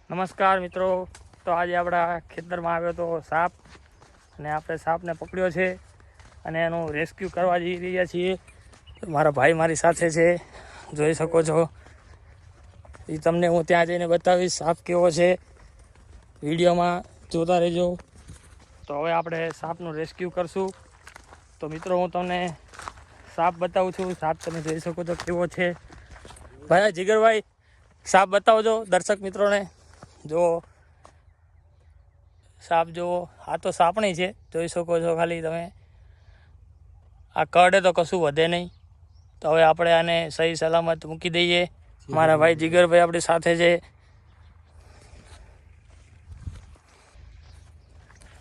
નમસ્કાર મિત્રો, તો આજે આપણા ખેતરમાં આવ્યો તો સાપ અને આપણે સાપને પકડ્યો છે અને એનું રેસ્ક્યુ કરવા જઈ રહ્યા છીએ. મારા ભાઈ મારી સાથે છે, જોઈ શકો છો. એ તમને હું ત્યાં જઈને બતાવીશ સાપ કેવો છે, વિડીયોમાં જોતા રહેજો. તો હવે આપણે સાપનું રેસ્ક્યુ કરશું. તો મિત્રો હું તમને સાપ બતાવું છું. સાપ તમે જોઈ શકો છો કેવો છે. ભાઈ જીગરભાઈ, સાપ બતાવજો દર્શક મિત્રોને. જો સાપ જુઓ, આ તો સાપણી છે, જોઈ શકો છો. ખાલી તમે આ કરડે તો કશું વધે નહીં. તો હવે આપણે આને સહી સલામત મૂકી દઈએ. મારા ભાઈ જીગરભાઈ આપણી સાથે છે.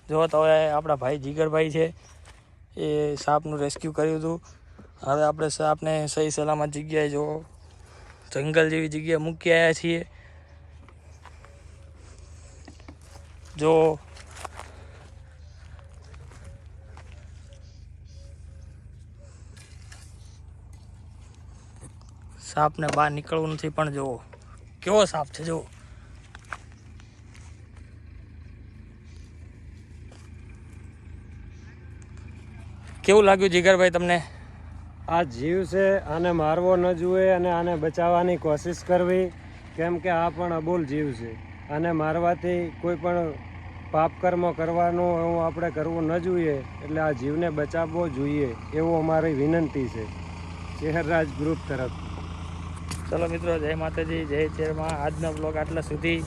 જો તો હવે આપણા ભાઈ જીગરભાઈ છે, એ સાપનું રેસ્ક્યુ કર્યું હતું. હવે આપણે સાપને સહી સલામત જગ્યાએ, જો જંગલ જેવી જગ્યાએ મૂકી આવ્યા છીએ. જો સાપને બહાર નીકળવું નથી, પણ જુઓ કેવો સાપ છે. જુઓ કેવું લાગ્યું જીગરભાઈ તમને? આ જીવ છે, આને મારવો ન જોઈએ અને આને બચાવવાની કોશિશ કરવી, કેમ કે આ પણ અબોલ જીવ છે. આને મારવાથી કોઈ પણ પાપ કર્મ કરવાનું એવું આપણે કરવું ન જોઈએ. એટલે આ જીવને બચાવવો જોઈએ એવું અમારી વિનંતી છે શહેરરાજ ગ્રુપ તરફ. ચલો મિત્રો, જય માતાજી, જય ચેરમાં. આજનો બ્લોગ આટલા સુધી.